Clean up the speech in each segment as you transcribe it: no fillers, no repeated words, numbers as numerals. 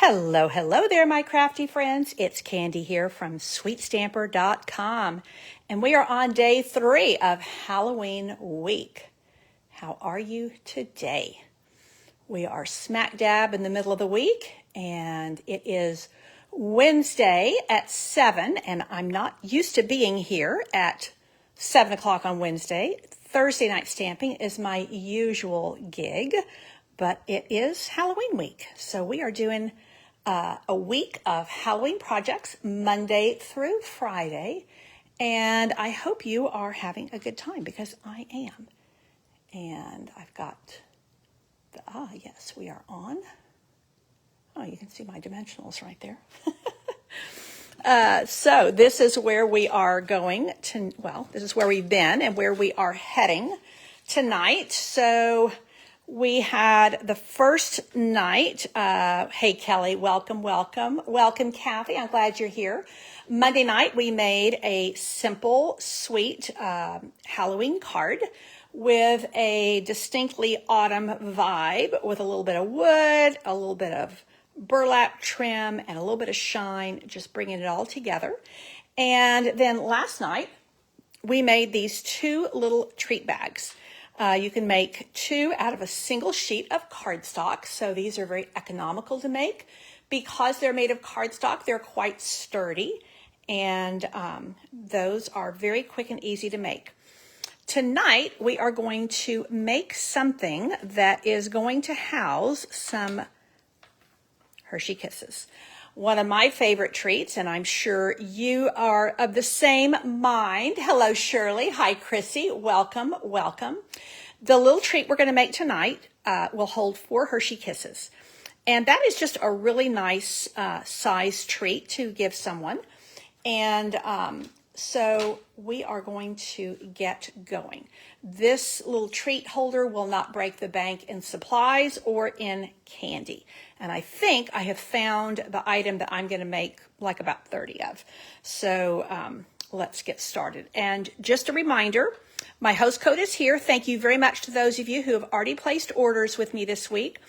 Hello, hello there, my crafty friends. It's Candy here from sweetstamper.com, and we are on day 3 of Halloween week. How are you today? We are smack dab in the middle of the week, and it is Wednesday at 7, and I'm not used to being here at 7 o'clock on Wednesday. Thursday night stamping is my usual gig, but it is Halloween week, so we are doing a week of Halloween projects Monday through Friday, and I hope you are having a good time because I am. And I've got yes, we are on. Oh, you can see my dimensionals right there. So this is where we are going to, well, this is where we've been and where we are heading tonight. So we had the first night. Hey, Kelly, welcome, welcome. Welcome, Kathy. I'm glad you're here. Monday night, we made a simple, sweet Halloween card with a distinctly autumn vibe with a little bit of wood, a little bit of burlap trim, and a little bit of shine, just bringing it all together. And then last night, we made these 2 little treat bags. You can make 2 out of a single sheet of cardstock. So these are very economical to make. Because they're made of cardstock, they're quite sturdy. And those are very quick and easy to make. Tonight, we are going to make something that is going to house some Hershey Kisses. One of my favorite treats, and I'm sure you are of the same mind. Hello, Shirley. Hi, Chrissy. Welcome, welcome. The little treat we're going to make tonight will hold 4 Hershey Kisses. And that is just a really nice size treat to give someone. And so we are going to get going. This little treat holder will not break the bank in supplies or in candy. And I think I have found the item that I'm going to make like about 30 of. So let's get started. And just a reminder, my host code is here. Thank you very much to those of you who have already placed orders with me this week.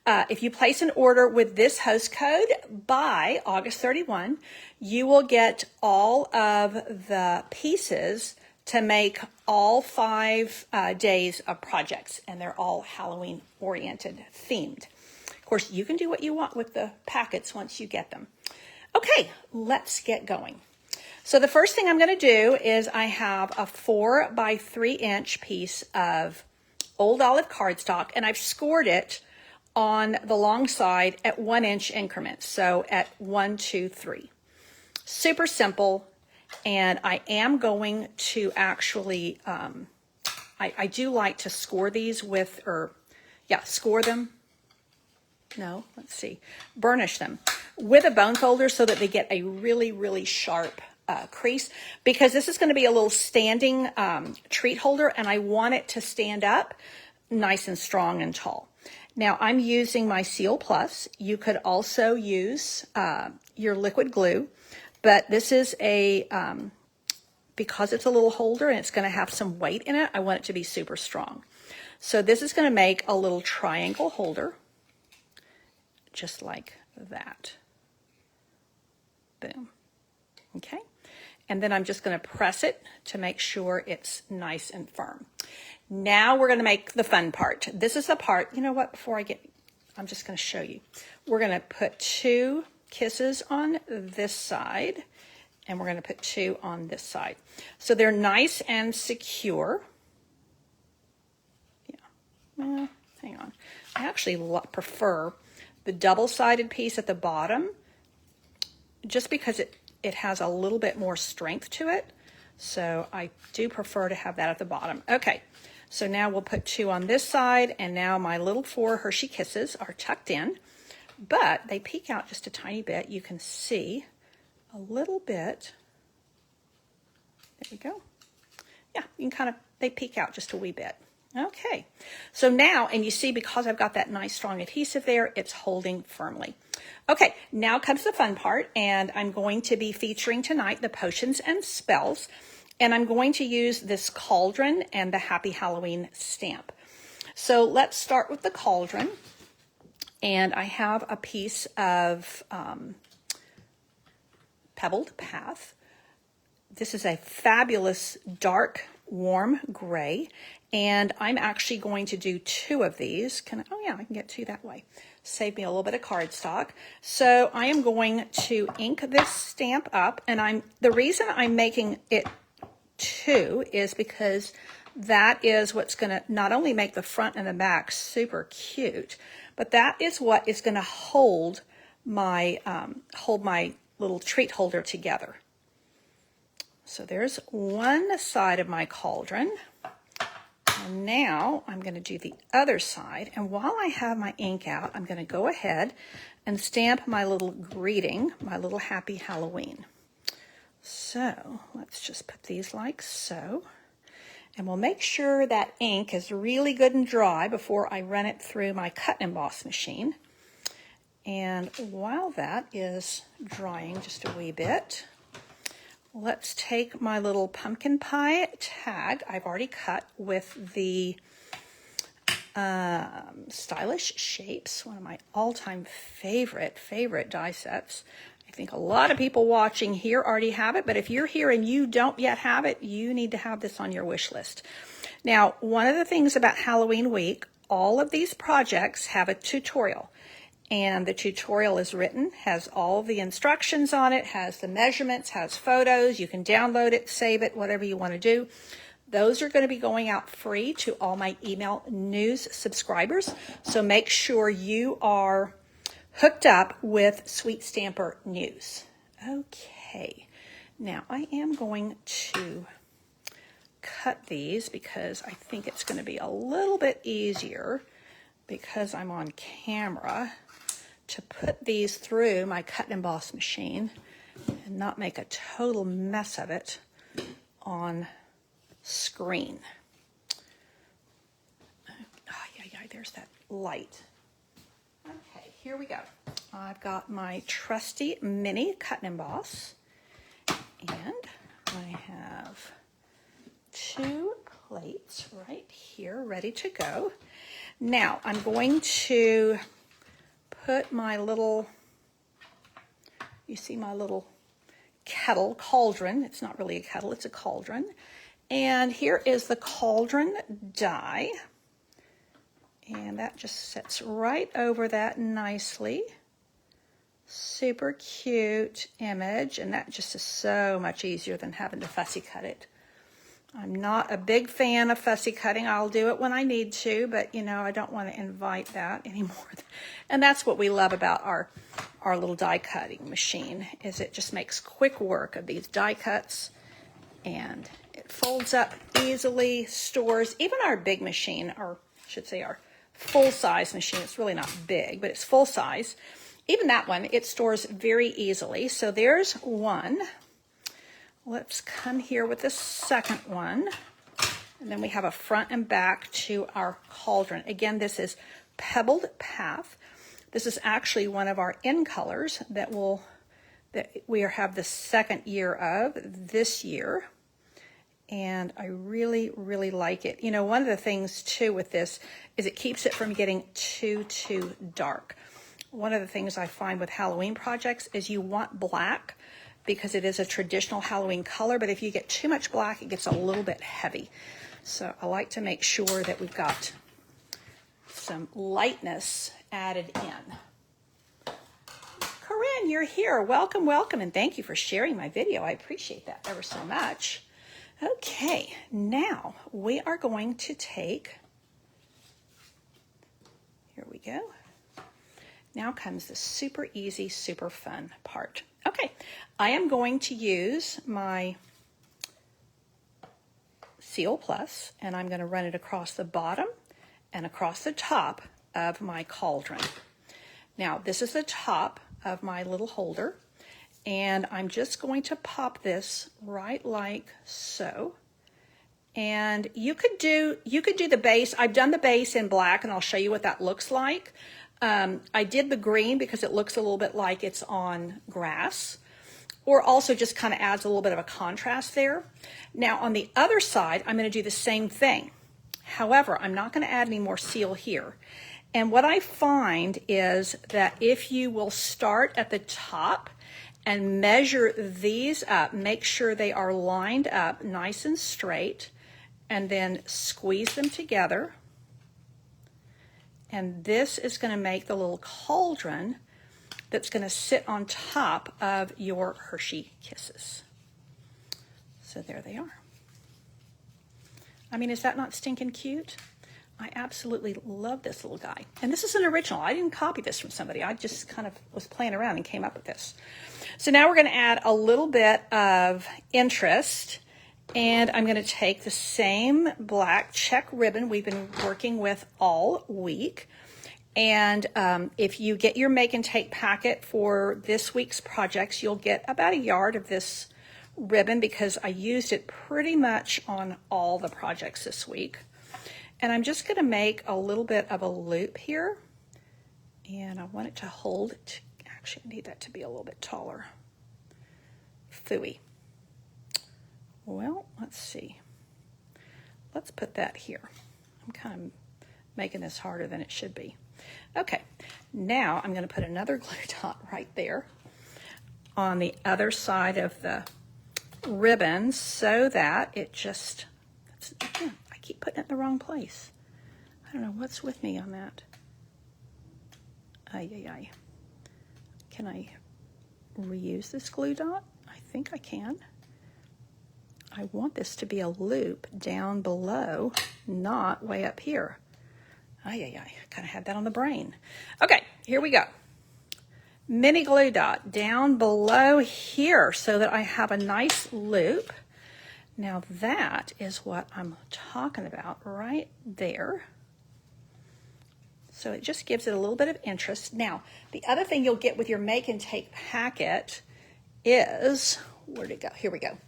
If you place an order with this host code by August 31, you will get all of the pieces to make all 5 days of projects, and they're all Halloween oriented, themed. Of course, you can do what you want with the packets once you get them. Okay, let's get going. So the first thing I'm going to do is I have a 4 by 3 inch piece of old olive cardstock, and I've scored it on the long side at 1 inch increments. So at 1, 2, 3. Super simple. And I am going to actually, I do like to score these with, score them. No, let's see. Burnish them with a bone folder so that they get a really, really sharp crease, because this is going to be a little standing treat holder, and I want it to stand up nice and strong and tall. Now I'm using my Seal Plus. You could also use your liquid glue, but this is a, because it's a little holder and it's going to have some weight in it, I want it to be super strong. So this is going to make a little triangle holder, just like that. Boom. Okay. And then I'm just going to press it to make sure it's nice and firm. Now we're going to make the fun part. This is the part, you know what, I'm just going to show you. We're going to put 2 kisses on this side, and we're going to put 2 on this side. So they're nice and secure. Yeah, well, hang on. I actually prefer the double-sided piece at the bottom, just because it has a little bit more strength to it. So I do prefer to have that at the bottom. Okay. So now we'll put 2 on this side, and now my little 4 Hershey Kisses are tucked in, but they peek out just a tiny bit. You can see a little bit. There you go. Yeah, you can they peek out just a wee bit. Okay, so now, and you see, because I've got that nice strong adhesive there, it's holding firmly. Okay, now comes the fun part, and I'm going to be featuring tonight the potions and spells. And I'm going to use this Cauldron and the Happy Halloween stamp. So let's start with the Cauldron. And I have a piece of Pebbled Path. This is a fabulous dark warm gray, and I'm actually going to do 2 of these. Oh yeah, I can get 2 that way. Save me a little bit of cardstock. So I am going to ink this stamp up, and the reason I'm making it 2 is because that is what's going to not only make the front and the back super cute, but that is what is going to hold my little treat holder together. So there's one side of my cauldron. And now I'm going to do the other side. And while I have my ink out, I'm going to go ahead and stamp my little greeting, my little happy Halloween. So let's just put these like so. And we'll make sure that ink is really good and dry before I run it through my cut and emboss machine. And while that is drying just a wee bit, let's take my little pumpkin pie tag I've already cut with the Stylish Shapes, one of my all-time favorite die sets. I think a lot of people watching here already have it, but if you're here and you don't yet have it, you need to have this on your wish list. Now, one of the things about Halloween week, all of these projects have a tutorial. And the tutorial is written, has all the instructions on it, has the measurements, has photos. You can download it, save it, whatever you want to do. Those are going to be going out free to all my email news subscribers. So make sure you are hooked up with Sweet Stamper News. Okay, now I am going to cut these because I think it's going to be a little bit easier because I'm on camera to put these through my cut and emboss machine and not make a total mess of it on screen. Yeah, there's that light. Okay, here we go. I've got my trusty mini cut and emboss, and I have 2 plates right here ready to go. Now I'm going to put my little, you see my little cauldron. It's not really a kettle, it's a cauldron. And here is the cauldron die. And that just sits right over that nicely. Super cute image. And that just is so much easier than having to fussy cut it. I'm not a big fan of fussy cutting. I'll do it when I need to, but you know, I don't want to invite that anymore. And that's what we love about our little die cutting machine, is it just makes quick work of these die cuts, and it folds up easily, stores. Even our big machine, or I should say our full-size machine, it's really not big, but it's full size. Even that one, it stores very easily. So there's one. Let's come here with the second one. And then we have a front and back to our cauldron. Again, this is Pebbled Path. This is actually one of our in colors that we have the second year of this year. And I really, really like it. You know, one of the things too with this is it keeps it from getting too dark. One of the things I find with Halloween projects is you want black, because it is a traditional Halloween color, but if you get too much black, it gets a little bit heavy. So I like to make sure that we've got some lightness added in. Corinne, you're here. Welcome, welcome, and thank you for sharing my video. I appreciate that ever so much. Okay, now we are going to take, here we go. Now comes the super easy, super fun part. Okay, I am going to use my Seal Plus, and I'm going to run it across the bottom and across the top of my cauldron. Now, this is the top of my little holder, and I'm just going to pop this right like so. And you could do the base. I've done the base in black, and I'll show you what that looks like. I did the green because it looks a little bit like it's on grass, or also just kind of adds a little bit of a contrast there. Now on the other side, I'm going to do the same thing. However, I'm not going to add any more seal here. And what I find is that if you will start at the top and measure these up, make sure they are lined up nice and straight, and then squeeze them together. And this is going to make the little cauldron that's going to sit on top of your Hershey Kisses. So there they are. I mean, is that not stinking cute? I absolutely love this little guy. And this is an original. I didn't copy this from somebody. I just kind of was playing around and came up with this. So now we're going to add a little bit of interest. And I'm going to take the same black check ribbon we've been working with all week. And if you get your make and take packet for this week's projects, you'll get about a yard of this ribbon because I used it pretty much on all the projects this week. And I'm just going to make a little bit of a loop here. And I want it to hold. Actually, I need that to be a little bit taller. Phooey. Well, let's see. Let's put that here. I'm kind of making this harder than it should be. Okay, now I'm going to put another glue dot right there on the other side of the ribbon so that it just, again, I keep putting it in the wrong place. I don't know what's with me on that. Ay, ay, ay. Can I reuse this glue dot? I think I can. I want this to be a loop down below, not way up here. Ay, ay, ay. Kind of had that on the brain. Okay, here we go. Mini glue dot down below here so that I have a nice loop. Now that is what I'm talking about right there. So it just gives it a little bit of interest. Now, the other thing you'll get with your make and take packet is, where'd it go? Here we go.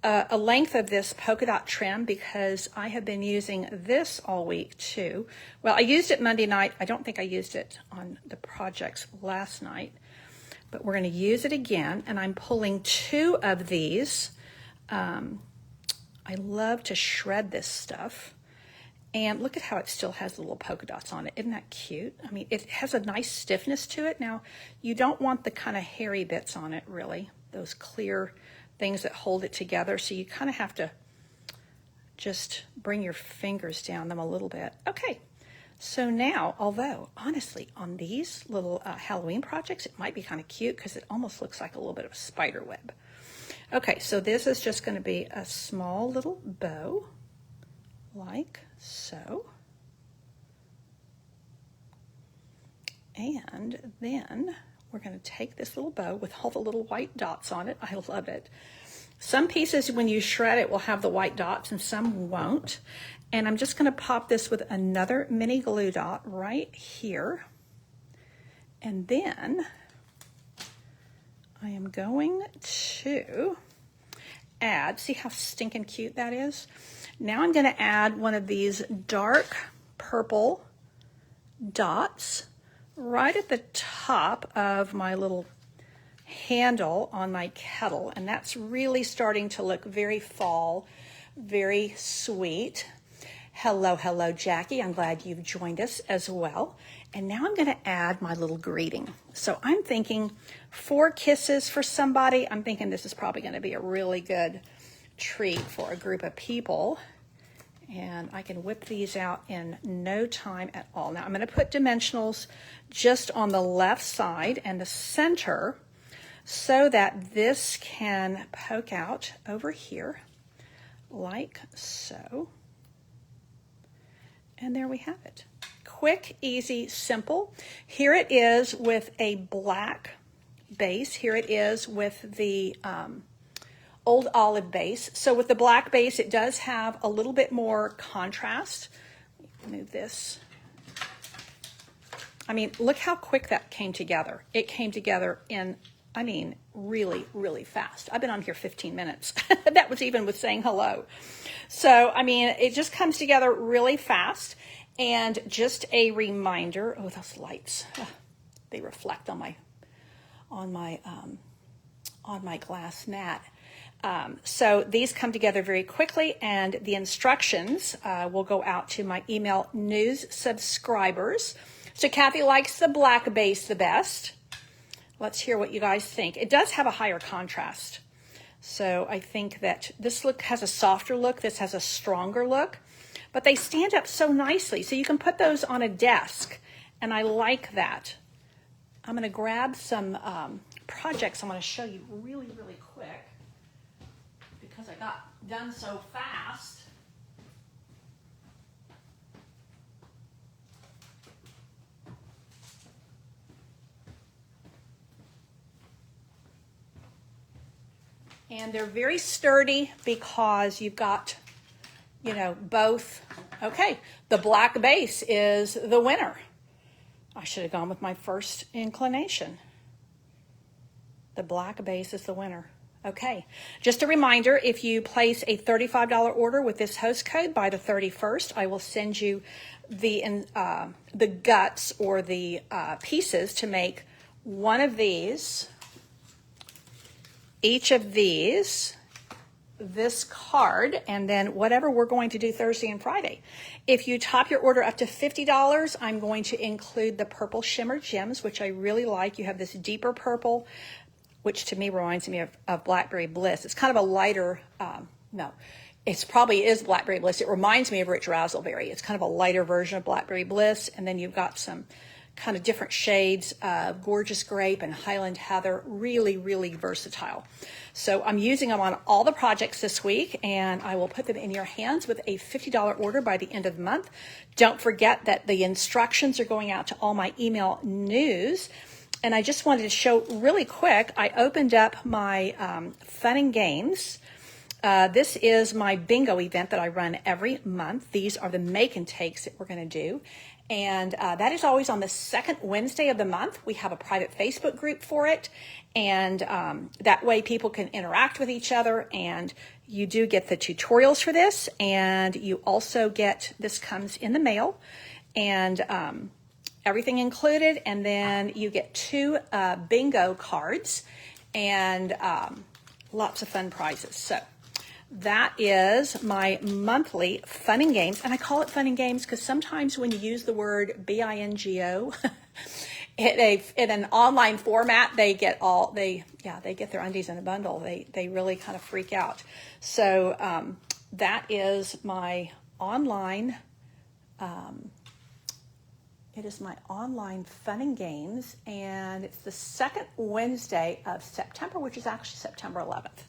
A length of this polka dot trim because I have been using this all week too. Well, I used it Monday night. I don't think I used it on the projects last night, but we're going to use it again. And I'm pulling 2 of these. I love to shred this stuff. And look at how it still has the little polka dots on it. Isn't that cute? I mean, it has a nice stiffness to it. Now, you don't want the kind of hairy bits on it, really. Those clear things that hold it together. So you kind of have to just bring your fingers down them a little bit. Okay. So now, although, honestly, on these little Halloween projects, it might be kind of cute because it almost looks like a little bit of a spider web. Okay, so this is just going to be a small little bow, like so. And then we're going to take this little bow with all the little white dots on it. I love it. Some pieces, when you shred it, will have the white dots and some won't. And I'm just going to pop this with another mini glue dot right here. And then I am going to add, see how stinking cute that is? Now I'm going to add one of these dark purple dots right at the top of my little handle on my kettle. And that's really starting to look very fall, very sweet. Hello, hello, Jackie. I'm glad you've joined us as well. And now I'm going to add my little greeting. So I'm thinking 4 kisses for somebody. I'm thinking this is probably going to be a really good treat for a group of people. And I can whip these out in no time at all. Now I'm going to put dimensionals just on the left side and the center so that this can poke out over here like so. And there we have it. Quick, easy, simple. Here it is with a black base. Here it is with the old olive base. So with the black base, it does have a little bit more contrast. Move this. I mean, look how quick that came together. It came together in, I mean, really, really fast. I've been on here 15 minutes. That was even with saying hello. So, I mean, it just comes together really fast. And just a reminder, oh, those lights, they reflect on my glass mat. So these come together very quickly, and the instructions will go out to my email news subscribers So Kathy likes the black base the best. Let's hear what you guys think. It does have a higher contrast. So I think that this look has a softer look. This has a stronger look. But they stand up so nicely. So you can put those on a desk. And I like that. I'm going to grab some projects I'm going to show you really, really quick. Because I got done so fast. And they're very sturdy because you've got, you know, both. Okay, the black base is the winner. I should have gone with my first inclination. The black base is the winner. Okay, just a reminder, if you place a $35 order with this host code by the 31st, I will send you the guts or the pieces to make one of these, each of these, this card, and then whatever we're going to do Thursday and Friday. If you top your order up to $50, I'm going to include the Purple Shimmer Gems, which I really like. You have this deeper purple, which to me reminds me of Blackberry Bliss. It's kind of a lighter, no, it probably is Blackberry Bliss. It reminds me of Rich Razzleberry. It's kind of a lighter version of Blackberry Bliss, and then you've got some kind of different shades of Gorgeous Grape and Highland Heather. Really, really versatile. So I'm using them on all the projects this week, and I will put them in your hands with a $50 order by the end of the month. Don't forget that the instructions are going out to all my email news. And I just wanted to show really quick, I opened up my Fun and Games. This is my bingo event that I run every month. These are the make and takes that we're going to do. And that is always on the second Wednesday of the month. We have a private Facebook group for it. And that way people can interact with each other. And you do get the tutorials for this. And you also get, this comes in the mail. And everything included. And then you get 2 bingo cards. And lots of fun prizes. So that is my monthly Fun and Games. And I call it Fun and Games because sometimes when you use the word bingo in an online format, they get their undies in a bundle. They really kind of freak out. So that is my online, it is my online Fun and Games. And it's the second Wednesday of September, which is actually September 11th.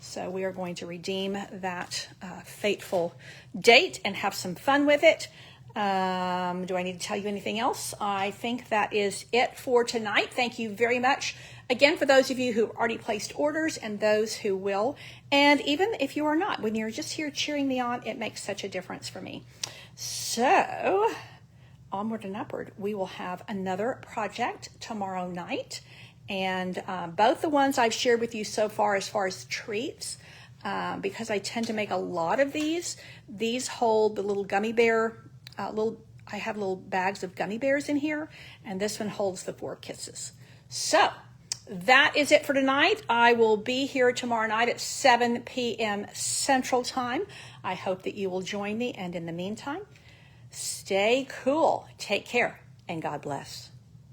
So we are going to redeem that fateful date and have some fun with it. Do I need to tell you anything else? I think that is it for tonight. Thank you very much. Again, for those of you who already placed orders and those who will. And even if you are not, when you're just here cheering me on, it makes such a difference for me. So onward and upward, we will have another project tomorrow night. And both the ones I've shared with you so far as treats, because I tend to make a lot of these hold the little gummy bear, I have little bags of gummy bears in here, and this one holds the 4 kisses. So that is it for tonight. I will be here tomorrow night at 7 p.m. Central Time. I hope that you will join me, and in the meantime, stay cool, take care, and God bless.